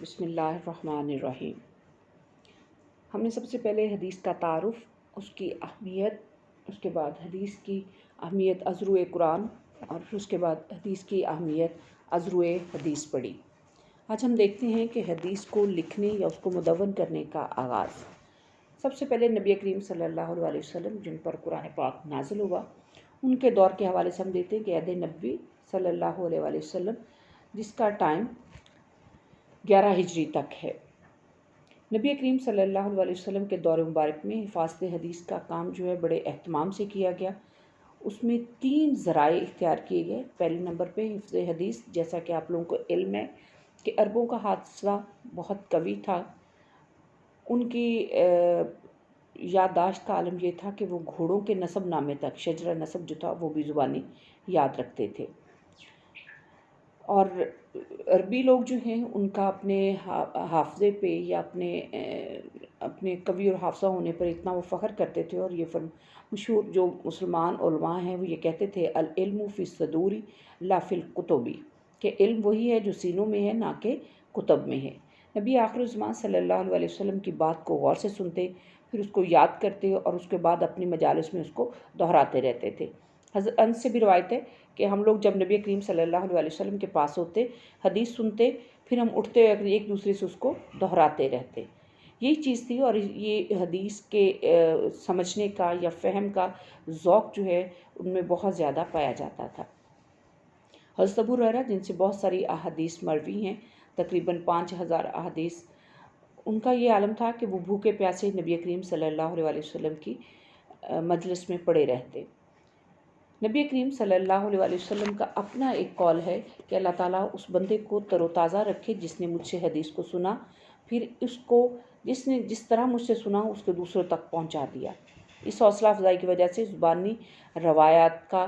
بسم اللہ الرحمن الرحیم۔ ہم نے سب سے پہلے حدیث کا تعارف، اس کی اہمیت، اس کے بعد حدیث کی اہمیت از روئے قرآن اور پھر اس کے بعد حدیث کی اہمیت از روئے حدیث پڑھی۔ آج ہم دیکھتے ہیں کہ حدیث کو لکھنے یا اس کو مدون کرنے کا آغاز سب سے پہلے نبی کریم صلی اللہ علیہ وسلم جن پر قرآن پاک نازل ہوا ان کے دور کے حوالے سے ہم دیکھتے ہیں کہ عہد نبوی صلی اللہ علیہ وسلم جس کا ٹائم 11 ہجری تک ہے۔ نبی کریم صلی اللہ علیہ وسلم کے دور مبارک میں حفاظت حدیث کا کام جو ہے بڑے اہتمام سے کیا گیا۔ اس میں 3 ذرائع اختیار کیے گئے۔ پہلے نمبر پہ حفظ حدیث، جیسا کہ آپ لوگوں کو علم ہے کہ عربوں کا حافظہ بہت قوی تھا۔ ان کی یادداشت کا عالم یہ تھا کہ وہ گھوڑوں کے نسب نامے تک، شجرہ نسب جو تھا وہ بھی زبانی یاد رکھتے تھے، اور عربی لوگ جو ہیں ان کا اپنے حافظے پہ یا اپنے قوی اور حافظہ ہونے پر اتنا وہ فخر کرتے تھے، اور یہ مشہور جو مسلمان علماء ہیں وہ یہ کہتے تھے العلم فی الصدور لا فی الکتب، کہ علم وہی ہے جو سینوں میں ہے، نہ کہ کتب میں ہے۔ نبی آخر الزمان صلی اللہ علیہ وسلم کی بات کو غور سے سنتے، پھر اس کو یاد کرتے اور اس کے بعد اپنی مجالس میں اس کو دہراتے رہتے تھے۔ حضرت انس سے بھی روایت ہے کہ ہم لوگ جب نبی کریم صلی اللہ علیہ وسلم کے پاس ہوتے، حدیث سنتے، پھر ہم اٹھتے ایک دوسرے سے اس کو دہراتے رہتے۔ یہی چیز تھی، اور یہ حدیث کے سمجھنے کا یا فہم کا ذوق جو ہے ان میں بہت زیادہ پایا جاتا تھا۔ حضرت ابو ہریرہ جن سے بہت ساری احادیث مروی ہیں، تقریباً 5000 احادیث، ان کا یہ عالم تھا کہ وہ بھوکے پیاسے نبی کریم صلی اللہ علیہ وسلم کی مجلس میں پڑے رہتے۔ نبی کریم صلی اللہ علیہ وسلم کا اپنا ایک قول ہے کہ اللہ تعالیٰ اس بندے کو تر و تازہ رکھے جس نے مجھ سے حدیث کو سنا، پھر اس کو جس نے جس طرح مجھ سے سنا اس کو دوسروں تک پہنچا دیا۔ اس حوصلہ افزائی کی وجہ سے زبانی روایات کا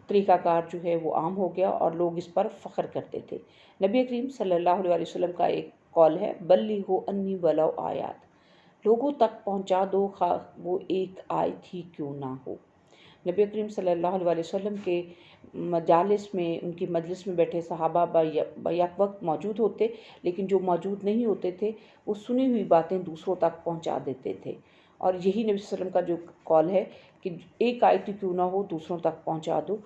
طریقہ کار جو ہے وہ عام ہو گیا اور لوگ اس پر فخر کرتے تھے۔ نبی کریم صلی اللہ علیہ وسلم کا ایک قول ہے بلغوا انی ولو آیات، لوگوں تک پہنچا دو خواہ وہ ایک آیت ہی کیوں نہ ہو۔ نبی کریم صلی اللہ علیہ وسلم کے مجالس میں، ان کی مجلس میں بیٹھے صحابہ بیک وقت موجود ہوتے، لیکن جو موجود نہیں ہوتے تھے وہ سنی ہوئی باتیں دوسروں تک پہنچا دیتے تھے، اور یہی نبی صلی اللہ علیہ وسلم کا جو قول ہے کہ ایک آیت کیوں نہ ہو دوسروں تک پہنچا دو،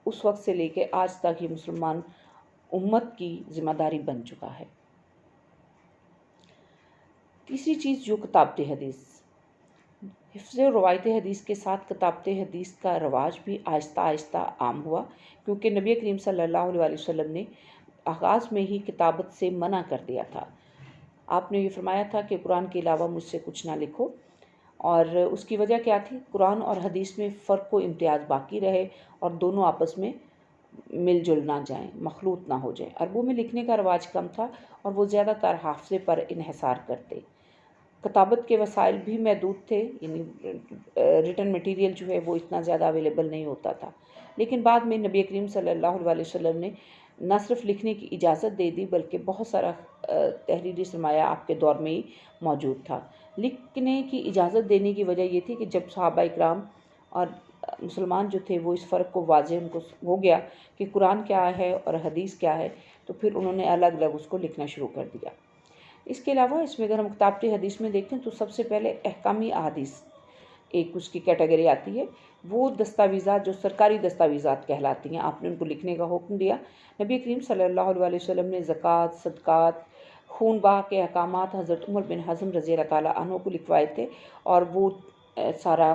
اس وقت سے لے کے آج تک یہ مسلمان امت کی ذمہ داری بن چکا ہے۔ تیسری چیز جو کتابت حدیث، حفظ و روایت حدیث کے ساتھ کتابت حدیث کا رواج بھی آہستہ آہستہ عام ہوا، کیونکہ نبی کریم صلی اللہ علیہ وسلم نے آغاز میں ہی کتابت سے منع کر دیا تھا۔ آپ نے یہ فرمایا تھا کہ قرآن کے علاوہ مجھ سے کچھ نہ لکھو، اور اس کی وجہ کیا تھی؟ قرآن اور حدیث میں فرق و امتیاز باقی رہے اور دونوں آپس میں مل جل نہ جائیں، مخلوط نہ ہو جائیں۔ عربوں میں لکھنے کا رواج کم تھا اور وہ زیادہ تر حافظے پر انحصار کرتے۔ کتابت کے وسائل بھی محدود تھے، یعنی ریٹن مٹیریل جو ہے وہ اتنا زیادہ اویلیبل نہیں ہوتا تھا، لیکن بعد میں نبی کریم صلی اللہ علیہ وسلم نے نہ صرف لکھنے کی اجازت دے دی بلکہ بہت سارا تحریری سرمایہ آپ کے دور میں ہی موجود تھا۔ لکھنے کی اجازت دینے کی وجہ یہ تھی کہ جب صحابہ اکرام اور مسلمان جو تھے وہ اس فرق کو واضح ان کو ہو گیا کہ قرآن کیا ہے اور حدیث کیا ہے، تو پھر انہوں نے الگ الگ اس کو لکھنا شروع کر دیا۔ اس کے علاوہ اس میں اگر ہم کتابت حدیث میں دیکھیں تو سب سے پہلے احکامی احادیث ایک اس کی کیٹیگری آتی ہے، وہ دستاویزات جو سرکاری دستاویزات کہلاتی ہیں، آپ نے ان کو لکھنے کا حکم دیا۔ نبی کریم صلی اللہ علیہ وسلم نے زکوٰۃ، صدقات، خون بہا کے احکامات حضرت عمر بن حزم رضی اللہ تعالیٰ عنہ کو لکھوائے تھے، اور وہ سارا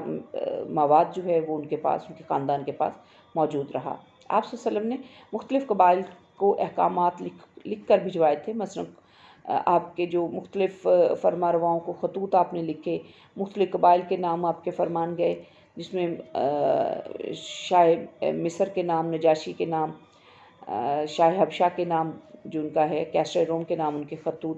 مواد جو ہے وہ ان کے پاس، ان کے خاندان کے پاس موجود رہا۔ آپ صلی اللہ علیہ وسلم نے مختلف قبائل کو احکامات لکھ کر بھجوائے تھے، مثلاً آپ کے جو مختلف فرما رواؤں کو خطوط آپ نے لکھے، مختلف قبائل کے نام آپ کے فرمان گئے، جس میں شاہ مصر کے نام، نجاشی کے نام، شاہ حبشہ کے نام جو ان کا ہے، کیسر روم کے نام، ان کے خطوط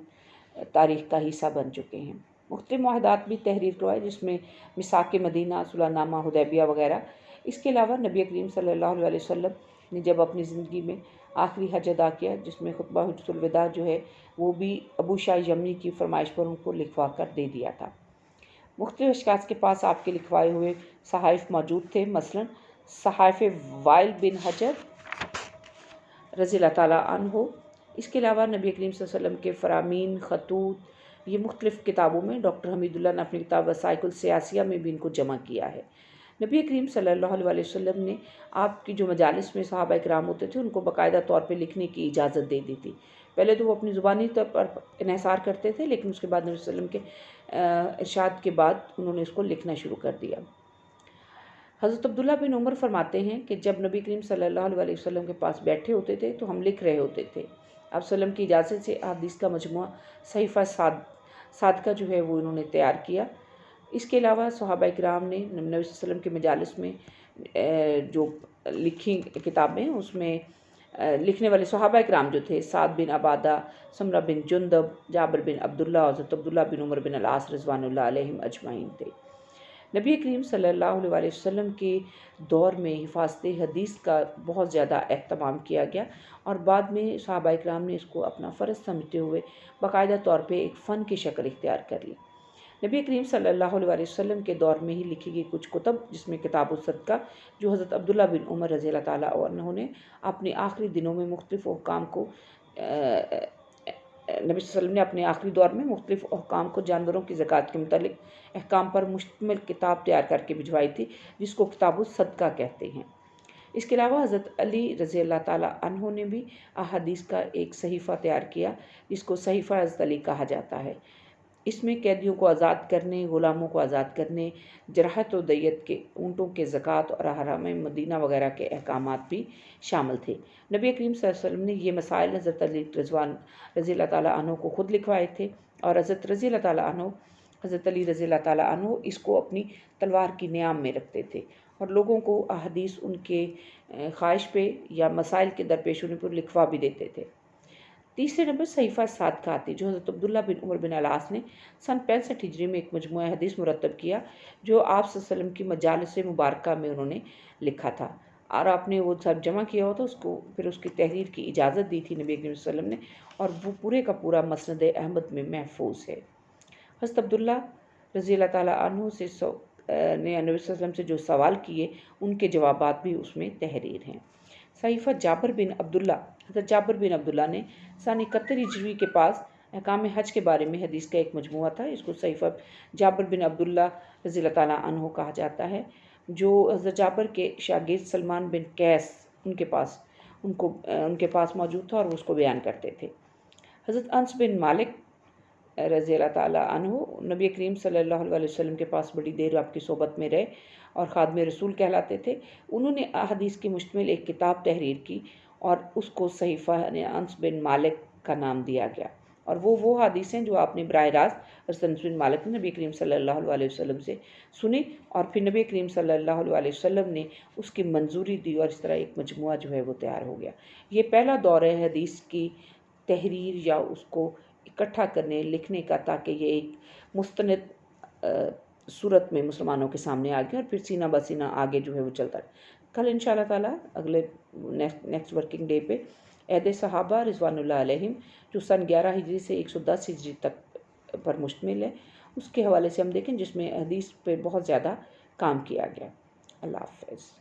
تاریخ کا حصہ بن چکے ہیں۔ مختلف معاہدات بھی تحریر کروائے، جس میں میثاق مدینہ، صلح نامہ حدیبیہ وغیرہ۔ اس کے علاوہ نبی کریم صلی اللہ علیہ وسلم نے جب اپنی زندگی میں آخری حج ادا کیا، جس میں خطبہ حجۃ الوداع جو ہے وہ بھی ابو شاہ یمنی کی فرمائش پر ان کو لکھوا کر دے دیا تھا۔ مختلف اشخاص کے پاس آپ کے لکھوائے ہوئے صحائف موجود تھے، مثلاً صحائف وائل بن حجر رضی اللہ تعالیٰ عنہ، اس کے علاوہ نبی کریم صلی اللہ علیہ وسلم کے فرامین، خطوط، یہ مختلف کتابوں میں ڈاکٹر حمید اللہ نے اپنی کتاب وثائق السیاسیہ میں بھی ان کو جمع کیا ہے۔ نبی کریم صلی اللہ علیہ وسلم نے آپ کی جو مجالس میں صحابہ کرام ہوتے تھے ان کو باقاعدہ طور پہ لکھنے کی اجازت دے دی تھی۔ پہلے تو وہ اپنی زبانی طور پر انحصار کرتے تھے، لیکن اس کے بعد نبی صلی اللہ علیہ وسلم کے ارشاد کے بعد انہوں نے اس کو لکھنا شروع کر دیا۔ حضرت عبداللہ بن عمر فرماتے ہیں کہ جب نبی کریم صلی اللہ علیہ وسلم کے پاس بیٹھے ہوتے تھے تو ہم لکھ رہے ہوتے تھے۔ آپ صلی اللہ علیہ وسلم کی اجازت سے احادیث کا مجموعہ صحیفہ صادقہ جو ہے وہ انہوں نے تیار کیا۔ اس کے علاوہ صحابہ کرام نے نبی صلی اللہ علیہ وسلم کے مجالس میں جو لکھی کتابیں، اس میں لکھنے والے صحابہ کرام جو تھے سعد بن عبادہ، سمرہ بن جندب، جابر بن عبداللہ، حضرت عبداللہ بن عمر بن العاص رضوان اللہ علیہم اجمعین تھے۔ نبی کریم صلی اللہ علیہ وسلم کے دور میں حفاظت حدیث کا بہت زیادہ اہتمام کیا گیا، اور بعد میں صحابہ کرام نے اس کو اپنا فرض سمجھتے ہوئے باقاعدہ طور پہ ایک فن کی شکل اختیار کر لی۔ نبی کریم صلی اللہ علیہ وسلم کے دور میں ہی لکھی گئی کچھ کتب، جس میں کتاب الصدقہ جو حضرت عبداللہ بن عمر رضی اللہ تعالیٰ عنہ نے اپنے آخری دنوں میں مختلف احکام کو نبی صلی اللہ علیہ وسلم نے اپنے آخری دور میں مختلف احکام کو جانوروں کی زکوٰۃ کے متعلق احکام پر مشتمل کتاب تیار کر کے بھجوائی تھی، جس کو کتاب الصدقہ کہتے ہیں۔ اس کے علاوہ حضرت علی رضی اللہ تعالیٰ عنہ نے بھی احادیث کا ایک صحیفہ تیار کیا، جس کو صحیفہ حضرت علی کہا جاتا ہے۔ اس میں قیدیوں کو آزاد کرنے، غلاموں کو آزاد کرنے، جراحت و دیت کے، اونٹوں کے زکوٰۃ اور حرام مدینہ وغیرہ کے احکامات بھی شامل تھے۔ نبی کریم صلی اللہ علیہ وسلم نے یہ مسائل حضرت علی رضی اللہ تعالیٰ عنہ کو خود لکھوائے تھے، اور حضرت علی رضی اللہ تعالیٰ عنہ اس کو اپنی تلوار کی نیام میں رکھتے تھے، اور لوگوں کو احادیث ان کے خواہش پہ یا مسائل کے درپیش ہونے پر لکھوا بھی دیتے تھے۔ تیسرے نمبر صحیفہ صادقہ آتی، جو حضرت عبداللہ بن عمر بن العاص نے سن 65 ہجری میں ایک مجموعہ حدیث مرتب کیا، جو آپ صلی اللہ علیہ وسلم کی مجالس مبارکہ میں انہوں نے لکھا تھا، اور آپ نے وہ سب جمع کیا ہوا تھا، اس کو پھر اس کی تحریر کی اجازت دی تھی نبی کریم صلی اللہ علیہ وسلم نے، اور وہ پورے کا پورا مسند احمد میں محفوظ ہے۔ حضرت عبداللہ رضی اللہ تعالیٰ عنہ سے نے نبی صلی اللہ علیہ وسلم سے جو سوال کیے، ان کے جوابات بھی اس میں تحریر ہیں۔ صحیفہ جابر بن عبداللہ، حضرت جابر بن عبداللہ نے سن 71 ہجری کے پاس احکام حج کے بارے میں حدیث کا ایک مجموعہ تھا، اس کو صحیفہ جابر بن عبداللہ رضی اللہ تعالیٰ عنہ کہا جاتا ہے، جو حضرت جابر کے شاگرد سلمان بن قیس ان کے پاس موجود تھا، اور وہ اس کو بیان کرتے تھے۔ حضرت انس بن مالک رضی اللہ تعالیٰ عنہ نبی کریم صلی اللہ علیہ وسلم کے پاس بڑی دیر آپ کی صحبت میں رہے اور خادم رسول کہلاتے تھے۔ انہوں نے احادیث کی مشتمل ایک کتاب تحریر کی، اور اس کو صحیفہ انس بن مالک کا نام دیا گیا، اور وہ حدیث ہیں جو آپ نے براہ راست حضرت انس بن مالک نے نبی کریم صلی اللہ علیہ وسلم سے سنی، اور پھر نبی کریم صلی اللہ علیہ وسلم نے اس کی منظوری دی، اور اس طرح ایک مجموعہ جو ہے وہ تیار ہو گیا۔ یہ پہلا دور ہے حدیث کی تحریر یا اس کو اکٹھا کرنے، لکھنے کا، تاکہ یہ ایک مستند صورت میں مسلمانوں کے سامنے آ گیا، اور پھر سینہ بہ سینہ آگے جو ہے وہ چلتا ہے۔ کل انشاءاللہ تعالیٰ اگلے نیکسٹ ورکنگ ڈے پہ عہد صحابہ رضوان اللہ علیہم، جو سن 11 ہجری سے 110 ہجری تک پر مشتمل ہے، اس کے حوالے سے ہم دیکھیں، جس میں حدیث پہ بہت زیادہ کام کیا گیا۔ اللہ حافظ۔